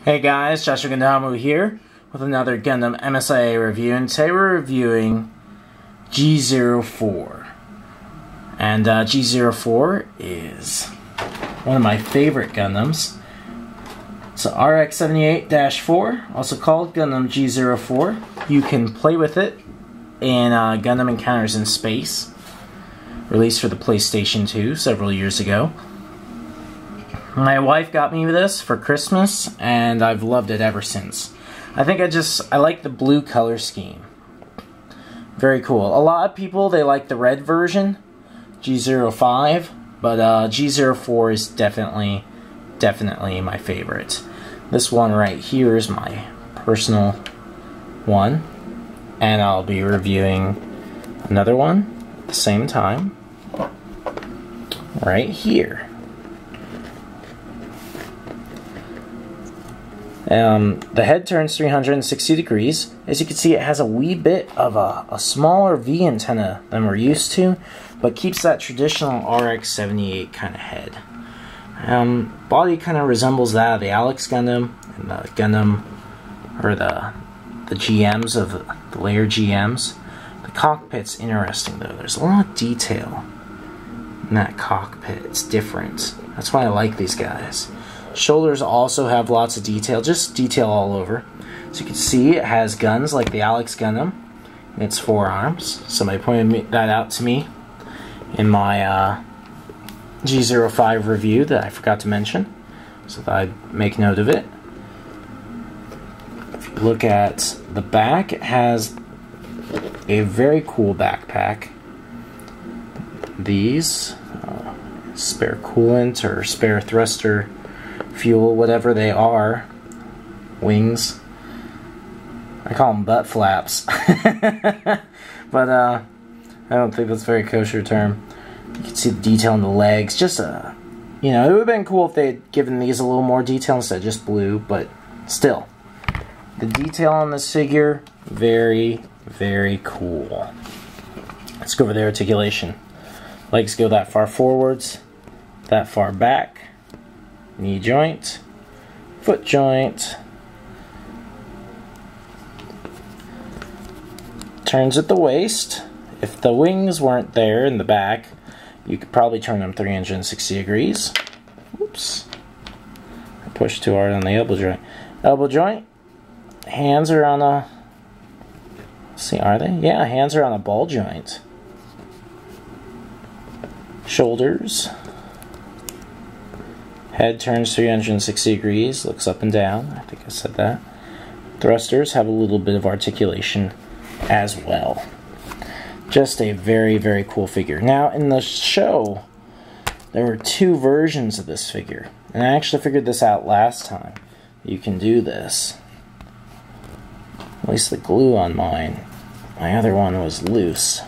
Hey guys, Joshua Gundam here with another Gundam MSIA review, and today we're reviewing G04. And G04 is one of my favorite Gundams. It's a RX-78-4, also called Gundam G04. You can play with it in Gundam Encounters in Space, released for the PlayStation 2 several years ago. My wife got me this for Christmas, and I've loved it ever since. I think I like the blue color scheme. Very cool. A lot of people, they like the red version, G05, but G04 is definitely my favorite. This one right here is my personal one, and I'll be reviewing another one at the same time, right here. The head turns 360 degrees. As you can see, it has a wee bit of a smaller V antenna than we're used to, but keeps that traditional RX-78 kind of head. Body kind of resembles that of the Alex Gundam and the Gundam, or the GMs of the layer GMs. The cockpit's interesting though. There's a lot of detail in that cockpit. It's different. That's why I like these guys. Shoulders also have lots of detail, just detail all over. So you can see it has guns like the Alex Gundam in its forearms. Somebody pointed that out to me in my G05 review that I forgot to mention, so that I'd make note of it. If you look at the back, it has a very cool backpack. These spare coolant or spare thruster fuel, whatever they are, wings. I call them butt flaps, but I don't think that's a very kosher term. You can see the detail in the legs. Just you know, it would have been cool if they had given these a little more detail instead of just blue, but still, the detail on this figure, very cool. Let's go over the articulation. Legs go that far forwards, that far back. Knee joint, foot joint, turns at the waist. If the wings weren't there in the back, you could probably turn them 360 degrees. Oops. I pushed too hard on the elbow joint. Elbow joint, hands are on a, let's see, are they? Yeah, hands are on a ball joint. Shoulders. Head turns 360 degrees, looks up and down. I think I said that. Thrusters have a little bit of articulation as well. Just a very cool figure. Now, in the show, there were two versions of this figure. And I actually figured this out last time. You can do this. At least the glue on mine. My other one was loose.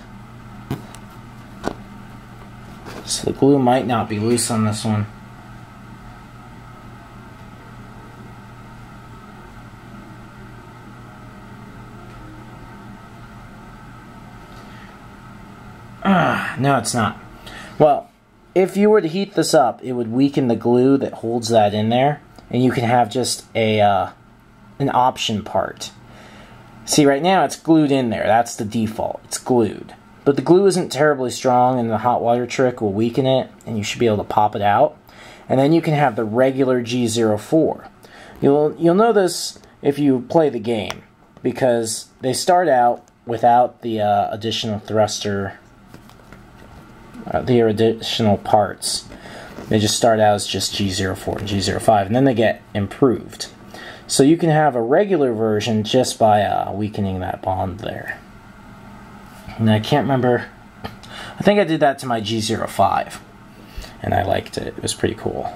So the glue might not be loose on this one. No, it's not. Well, if you were to heat this up, it would weaken the glue that holds that in there, and you can have just a an option part. See, right now it's glued in there. That's the default. It's glued. But the glue isn't terribly strong, and the hot water trick will weaken it, and you should be able to pop it out. And then you can have the regular G04. You'll know this if you play the game, because they start out without the additional thruster, the additional parts. They just start out as just G04 and G05, and then they get improved. So you can have a regular version just by weakening that bond there. And I can't remember, I think I did that to my G05, and I liked it. It was pretty cool.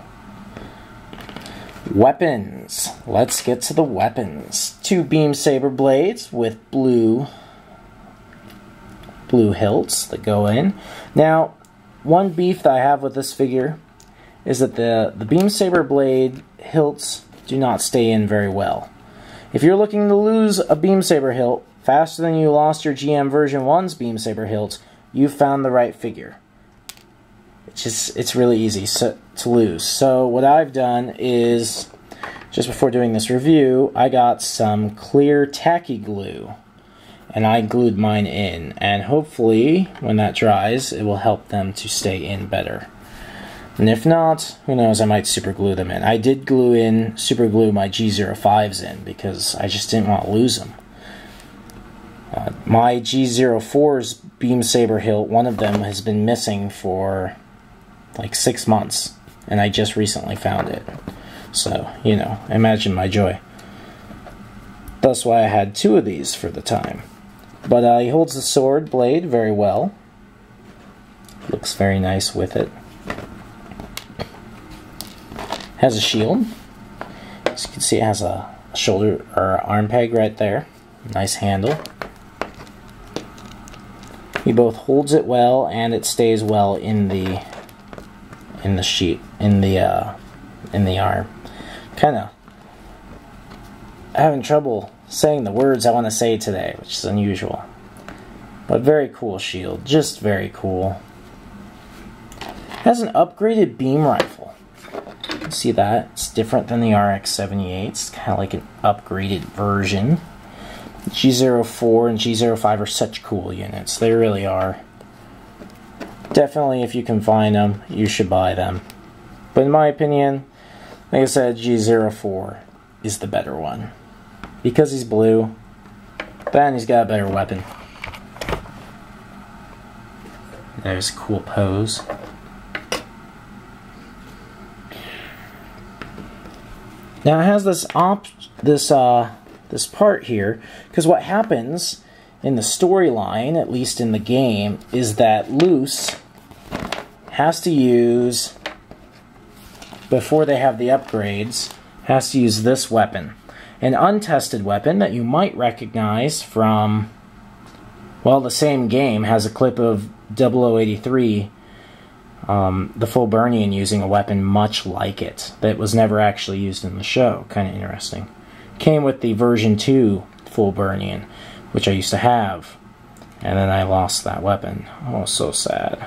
Weapons. Let's get to the weapons. Two beam saber blades with blue hilts that go in. Now, one beef that I have with this figure is that the beam saber blade hilts do not stay in very well. If you're looking to lose a beam saber hilt faster than you lost your GM version 1's beam saber hilts, you've found the right figure. It's really easy to lose. So what I've done is just before doing this review, I got some clear tacky glue, and I glued mine in, and hopefully when that dries it will help them to stay in better. And if not, who knows, I might super glue them in. I did super glue my G05s in because I just didn't want to lose them. My G04's beam saber hilt, one of them has been missing for like 6 months, and I just recently found it. So, you know, imagine my joy. That's why I had 2 of these for the time. But he holds the sword blade very well. Looks very nice with it. Has a shield. As you can see, it has a shoulder or arm peg right there. Nice handle. He both holds it well and it stays well in the arm. Kinda having trouble saying the words I want to say today, which is unusual. But very cool shield, just very cool. Has an upgraded beam rifle. You can see that it's different than the RX-78. It's kind of like an upgraded version. G04 and G05 are such cool units. They really are. Definitely, if you can find them, you should buy them. But in my opinion, like I said, G04 is the better one. Because he's blue, then he's got a better weapon. There's a cool pose. Now it has this part here, because what happens in the storyline, at least in the game, is that Luce has to use, before they have the upgrades, has to use this weapon. An untested weapon that you might recognize from, well, the same game has a clip of 0083, the Fulburnian using a weapon much like it, that was never actually used in the show. Kind of interesting. Came with the version 2 Fulburnian, which I used to have, and then I lost that weapon. Oh, so sad.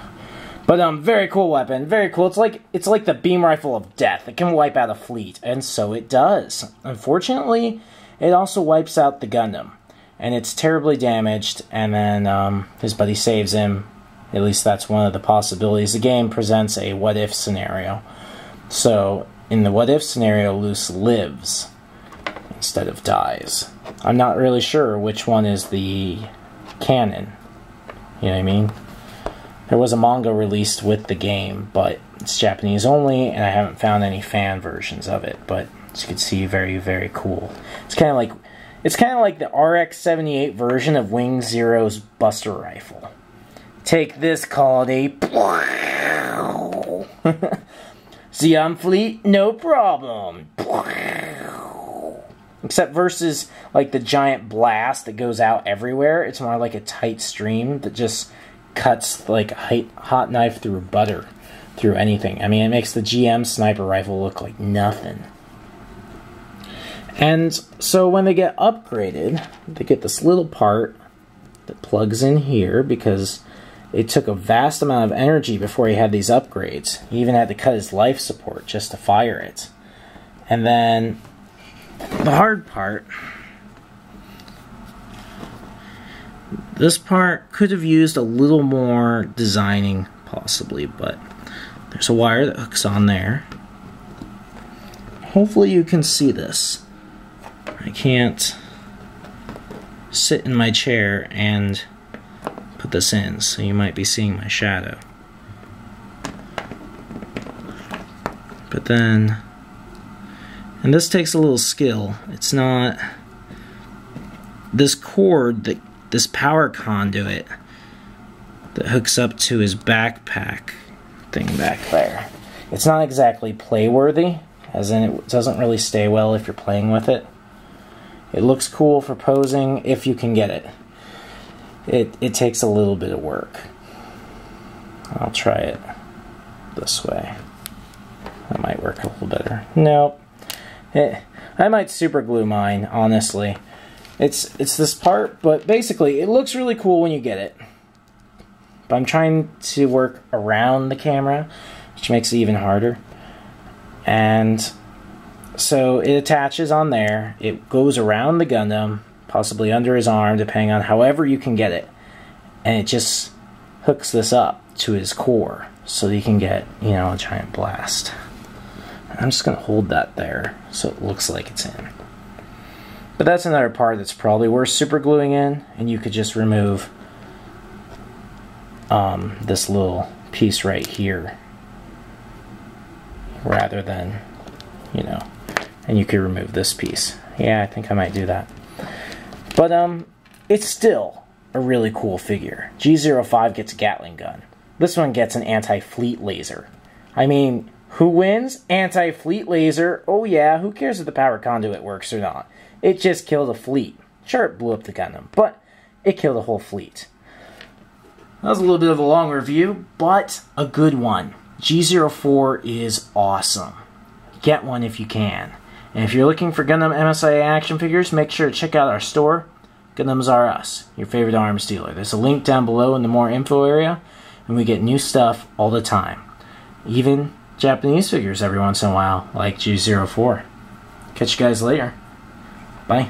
But very cool weapon, very cool. It's like the beam rifle of death. It can wipe out a fleet, and so it does. Unfortunately, it also wipes out the Gundam, and it's terribly damaged. And then his buddy saves him. At least that's one of the possibilities. The game presents a what-if scenario. So in the what-if scenario, Luce lives instead of dies. I'm not really sure which one is the canon. You know what I mean? There was a manga released with the game, but it's Japanese only, and I haven't found any fan versions of it. But as you can see, very, very cool. It's kind of like the RX-78 version of Wing Zero's Buster Rifle. Take this, called a Zeon Fleet, no problem. Except versus like the giant blast that goes out everywhere, it's more like a tight stream that just cuts like a hot knife through butter, through anything. I mean, it makes the GM sniper rifle look like nothing. And so when they get upgraded, they get this little part that plugs in here, because it took a vast amount of energy before he had these upgrades. He even had to cut his life support just to fire it. And then the hard part, this part could have used a little more designing, possibly, but there's a wire that hooks on there. Hopefully you can see this. I can't sit in my chair and put this in, so you might be seeing my shadow. But then, and this takes a little skill. It's not this cord, this power conduit that hooks up to his backpack thing back there. It's not exactly play-worthy, as in it doesn't really stay well if you're playing with it. It looks cool for posing if you can get it. It takes a little bit of work. I'll try it this way. That might work a little better. Nope. I might super glue mine, honestly. It's this part, but basically it looks really cool when you get it. But I'm trying to work around the camera, which makes it even harder. And So it attaches on there. It goes around the Gundam, possibly under his arm, depending on however you can get it. And it just hooks this up to his core so that you can get, you know, a giant blast. I'm just going to hold that there so it looks like it's in. But that's another part that's probably worth super gluing in, and you could just remove this little piece right here rather than, you know, and you could remove this piece. Yeah, I think I might do that. But it's still a really cool figure. G05 gets a Gatling gun. This one gets an anti-fleet laser. I mean, who wins? Anti-fleet laser. Oh yeah, who cares if the power conduit works or not? It just killed a fleet. Sure, it blew up the Gundam, but it killed a whole fleet. That was a little bit of a long review, but a good one. G04 is awesome. Get one if you can. And if you're looking for Gundam MSIA action figures, make sure to check out our store, Gundams R Us, your favorite arms dealer. There's a link down below in the more info area, and we get new stuff all the time. Even Japanese figures every once in a while, like G04. Catch you guys later. Bye.